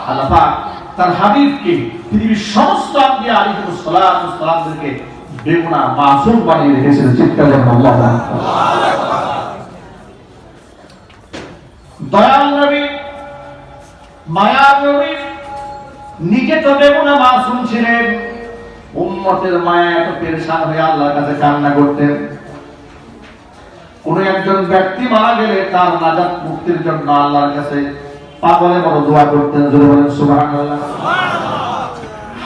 আল্লাহ পাক তার হাবিবকে পৃথিবীর সমস্ত আম্বিয়া আলাইহিস সালামদেরকে বেগুনাহ মাসুম বানিয়ে রেখেছেন। চিৎকার করে আল্লাহু আকবার। দয়াল নবী, মায়ার নবী নিজে তো বেগুনাহ মাসুম ছিলেন, উম্মতের মায়া এত পেরেশান হয়ে আল্লাহর কাছে কান্না করতেন। কোন একজন ব্যক্তি মারা গেলে তার নাজাত মুক্তির জন্য আল্লাহর কাছে পাগলের মতো দোয়া করতেন। জোরে বলেন সুবহানাল্লাহ।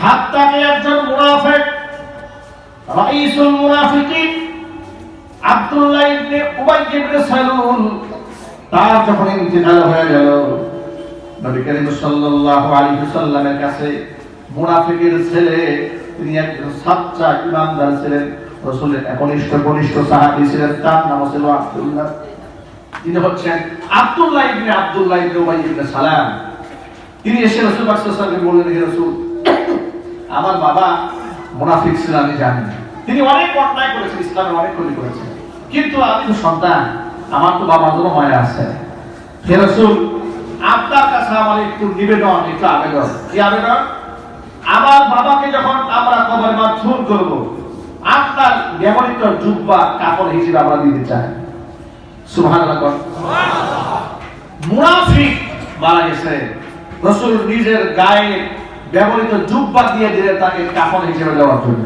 হাত্তা একজন মুনাফিক, রাইসুল মুনাফিকিন আব্দুল্লাহ ইবনে উবাই ইবনে সালুল, তার যখন ইন্তেকাল হয়ে গেল, নবী করিম সাল্লাল্লাহু আলাইহি ওয়াসাল্লামের কাছে মুনাফিকের ছেলে, তিনি একজন সাচ্চা ইমানদার ছিলেন, রাসূলের ঘনিষ্ঠ সাহাবী ছিলেন, তার নাম ছিল আব্দুল্লাহ। তিনি হচ্ছেন আব্দুল্লাহ ইবনে উবাই ইবনে সালাম। তিনি এসে রাসূল পাক সাল্লাল্লাহু আলাইহি ওয়াসাল্লামকে বললেন, হে রাসূল, আমার বাবা মুনাফিক ছিল, আমি জানি, তিনি অনেক অন্যায় করেছেন, ইসলামের অনেক ক্ষতি করেছেন, কিন্তু আমি তো সন্তান, আমার তো বাবার জন্য মায়া আছে। হে রাসূল, আপনার কাছে আমার একটু নিবেদন, একটু আবেদন। কি আবেদন? আমার বাবাকে যখন আমরা কবরে মাথুর করব, আপনার ব্যবহৃত জুব্বা কাপড় হিসেবে আমরা দিতে চাই। সুবহানাল্লাহ। মুনাফিক মারা গেছে, রাসূল নিজের গায়ে ব্যবহৃত জুব্বা দিয়ে দিলেন তাকে কাপড় হিসেবে দেওয়ার জন্য।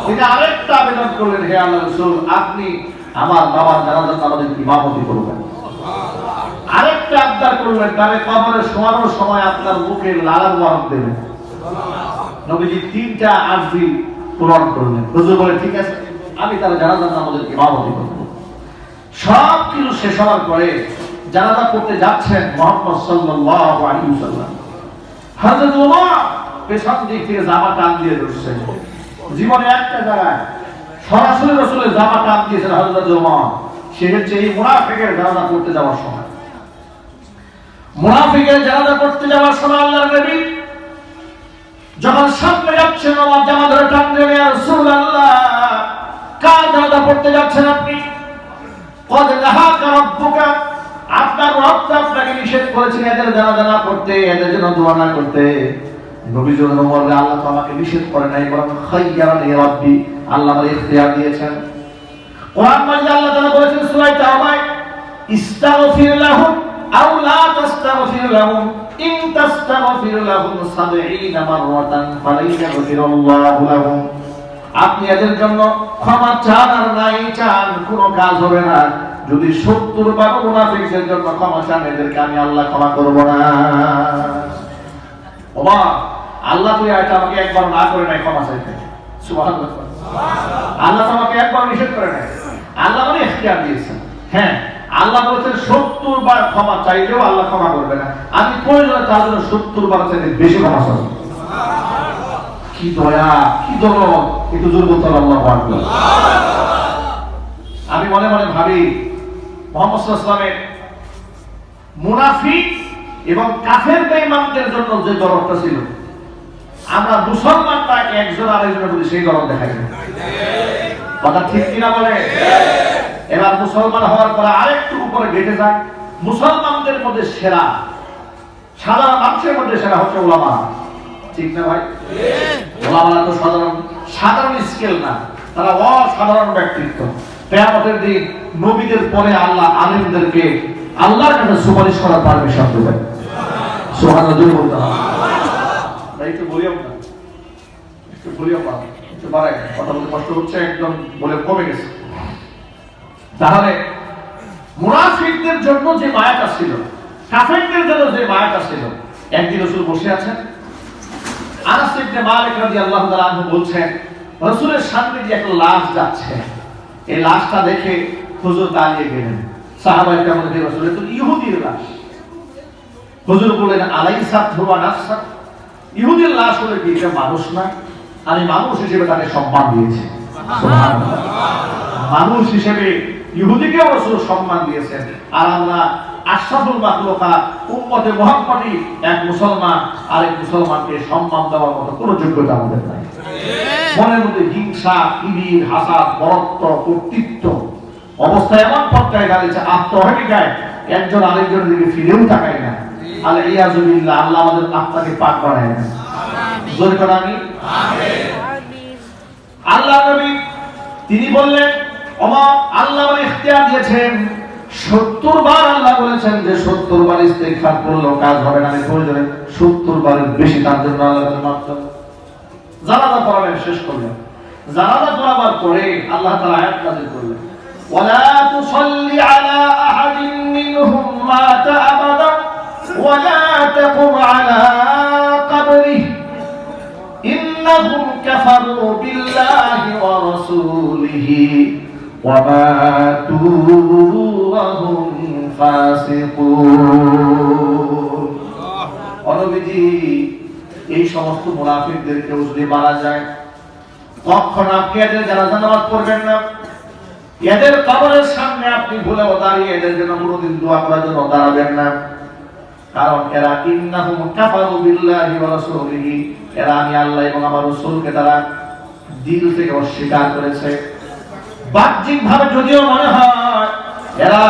তিনি আরেকটা আবেদন করলেন, হে আল্লাহর রাসূল, আপনি আমার বাবার জানাজার নামাজে ইমামতি করবেন। আরেকটা আবদার করলেন, তারে কবরে শোয়ানোর সময় আপনার মুখে লালা মুবারক দেবেন। নবীজি তিনটা আরজি পূরণ করলেন। রাসূল বলে, ঠিক আছে, আমি তার জানাজার নামাজে ইমামতি করব। সব কিছু শেষ হওয়ার পরে জানাজা পড়তে যাচ্ছেন মুহাম্মদ সাল্লাল্লাহু আলাইহি ওয়াসাল্লাম। হযরত ওমর পেছন দিক থেকে জামা টান দিয়ে ধরছেন। জীবনে একটা জায়গায় সরাসরি রাসূলের জামা টান দিয়েছেন হযরত ওমর, সে হচ্ছে এই মুনাফিকের জানাজা পড়তে যাওয়ার সময়। মুনাফিকের জানাজা পড়তে যাওয়ার সময় আল্লাহর নবী যখন সামনে যাচ্ছেন, ওমর জামা ধরে টান দিয়ে, ইয়া রাসূলুল্লাহ, কার জানাজা পড়তে যাচ্ছেন আপনি? কদ নাহাকা রাব্বুকা, আপনার রব আপনাকে নিষেধ করেছেন এদের জানাজা না পড়তে, এদের জন্য দোয়া না করতে। নবী জন্য বললেন, আল্লাহ তো আমাকে নিষেধ করে নাই, বরং খায়্যারানি রাব্বি, আল্লাহ আমাকে ইখতিয়ার দিয়েছেন। কোরআন মাঝে আল্লাহ তাআলা বলেছেন সূরা তাওবায়, ইস্তাগফির লাহুম আও লা তাস্তাগফির লাহুম ইন তাস্তাগফির লাহুম ৭০ মাররাতান ফালান ইয়াগফিরুল্লাহু লাহুম। আপনি এদের জন্য ক্ষমা চান আর নাই চান, কোনো কাজ হবে না। যদি ৭০ বার মুনাফিকদের জন্য ক্ষমা চান, এদেরকে আমি আল্লাহ ক্ষমা করব না। ওমা, আল্লাহ তো এটা আমাকে একবার না করে নাই ক্ষমা চাইতে। সুবহানাল্লাহ। আল্লাহ আমাকে একবার নিষেধ করে নাই, আল্লাহ আমাকে ইখতিয়ার দিয়েছেন। হ্যাঁ, আল্লাহ বলেছেন ৭০ বার ক্ষমা চাইলেও আল্লাহ ক্ষমা করবে না। আমি প্রয়োজনে তার জন্য ৭০ বার চাইলে বেশি ক্ষমা চাই। কি দয়া, কি দরদ, একটু জোর বলতে হবে আল্লাহু আকবার। আমি মনে মনে ভাবি, মুহাম্মদ সাল্লাল্লাহু আলাইহি ওয়াসাল্লামের মুনাফিক এবং কাফের বেঈমানদের জন্য যে দরদটা ছিল, আমরা মুসলমানরা একজন আরেকজনের প্রতি সেই দরদ দেখাই না। কথা ঠিক কিনা বলে? এবার মুসলমান হওয়ার পরে আরেকটু উপরে গেটে যাক, মুসলমানদের মধ্যে সেরা, সাধারণ মানুষের মধ্যে সেরা হচ্ছে উলামা। ঠিক না ভাই? ওলামারা তো সাধারণ স্কেল না, তারা অসাধারণ ব্যক্তিত্ব। কিয়ামতের দিন নবীদের পরে আল্লাহ আলেমদেরকে আল্লাহর কাছে সুপারিশ করার পারমিশন দেবেন। সুবহানাল্লাহ। জোরে বলতে হবে। একটু বলিও না, একটু বলিও না, একটু বাড়াই, কথা বলতে কষ্ট হচ্ছে, একদম বলে কমে গেছে। তাহলে মুনাফিকদের জন্য যে মায়াটা ছিল, কাফেরদের জন্য যে মায়াটা ছিল, একদিন রাসূল বসে আছেন, আনাস ইবনে মালিক রাদিয়াল্লাহু তাআলা আনহু বলছেন, রাসূলের সামনে দিয়ে একটা লাশ যাচ্ছে, এই লাশটা দেখে হুজুর দাঁড়িয়ে গেলেন। সাহাবায়ে কেরাম বললেন, রাসূল তো ইহুদির লাশ। হুজুর বললেন, আলাইসা হুয়া নাফসা, ইহুদির লাশ হলে কি এটা মানুষ না? আমি মানুষ হিসেবে তাকে সম্মান দিয়েছি। সুবহানাল্লাহ। মানুষ হিসেবে ইহুদিকেও রাসূল সম্মান দিয়েছেন, আর আমরা আশরাফুল মাখলুকাত উম্মতে মুহাম্মাদি এক মুসলমান আরেক মুসলমানকে সম্মান দেওয়ার মতো কোনো যোগ্যতা আমাদের নাই। মনের মধ্যে হিংসা, কিবির, হাসাদ, বরত্ব, কর্তৃত্ব অবস্থা এমন পর্যায়ে দাঁড়িয়েছে, আত্মহমিকায় একজন আরেকজনের দিকে ফিরেও তাকায় না। আল-ইয়াযু বিল্লাহ, আল্লাহ আমাদের আত্মাকে পাক বানায় দেন। জোরে করে আমিন। আল্লাহ নবী তিনি বললেন, ওমা আল্লাহ আমাকে ইখতিয়ার দিয়েছেন 70 বার। আল্লাহ বলেছেন যে 70 বার ইস্তিগফার করলেও কাজ হবে না, আমি প্রয়োজনে 70 বারের বেশি তার জন্য আল্লাহকে মাফ করবেন। জানাজা পড়াবেন, শেষ করলেন। জানাজা পড়াবার পরে আল্লাহ তাআলা আয়াত নাযিল করলেন, ওয়ালা তুসাল্লি আলা আহাদিন মিনহুম মাতা আবাদা ওয়ালা তাকুম আলা কবরিহি ইন্নাহুম কাফারু বিল্লাহি ওয়া রাসূলিহি ওয়া মাতু ওয়া হুম ফাসিকুন। নবীজি এই সমস্ত মুনাফিকদেরকে যদি মারা যায়, কখনো আপনি এদের জানাজা নামাজ পড়বেন না, এদের কবরের সামনে আপনি ভুলেও দাঁড়িয়ে এদের জন্য কোনোদিন দোয়া করার জন্য দাঁড়াবেন না। কারণ এরা ইন্নাহুম কাফারু বিল্লাহি ওয়া রাসূলিহি, এরা আমি আল্লাহ এবং আমার রাসূলকে তারা দিল থেকে অস্বীকার করেছে। বাহ্যিক ভাবে যদিও মনে হয় এরা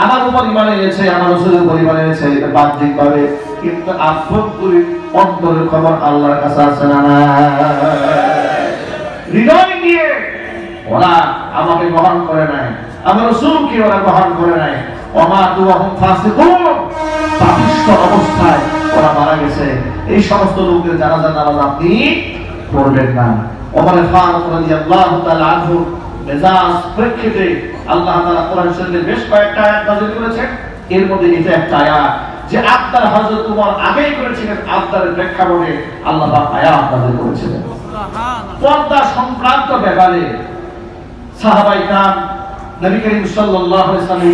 আমার উপর ঈমান এনেছে, আমার রাসূলের উপর ঈমান এনেছে, এটা বাহ্যিক ভাবে, কিন্তু আভ্যন্তরীণ অন্তরের খবর আল্লাহর কাছে আছে না। হৃদয় দিয়ে ওরা আমাকে গ্রহণ করে নাই, আমার রাসূলকে ওরা গ্রহণ করে নাই। ওমা তুহুম ফাসিকুন, পাপিষ্ঠ অবস্থায় ওরা মারা গেছে। এই সমস্ত লোকদের জানাজা নামাজ আপনি পড়বেন না। ওমর ফারুক রাদিয়াল্লাহু তাআলা আনহু মেজাজ প্রেক্ষিতে আল্লাহ তাআলা কোরআন শরীফে বেশ কয়েকটা আয়াত নাযিল করেছেন। এর মধ্যে এটা একটা আয়াত যে আব্দার হযরত ওমর আগেই করেছিলেন, আব্দারের প্রেক্ষাপটে আল্লাহ পাক আয়াত নাযিল করেছিলেন। পর্দা সংক্রান্ত ব্যাপারে সাহাবায়ে কিরাম নবী করিম সাল্লাল্লাহু আলাইহি ওয়াসাল্লাম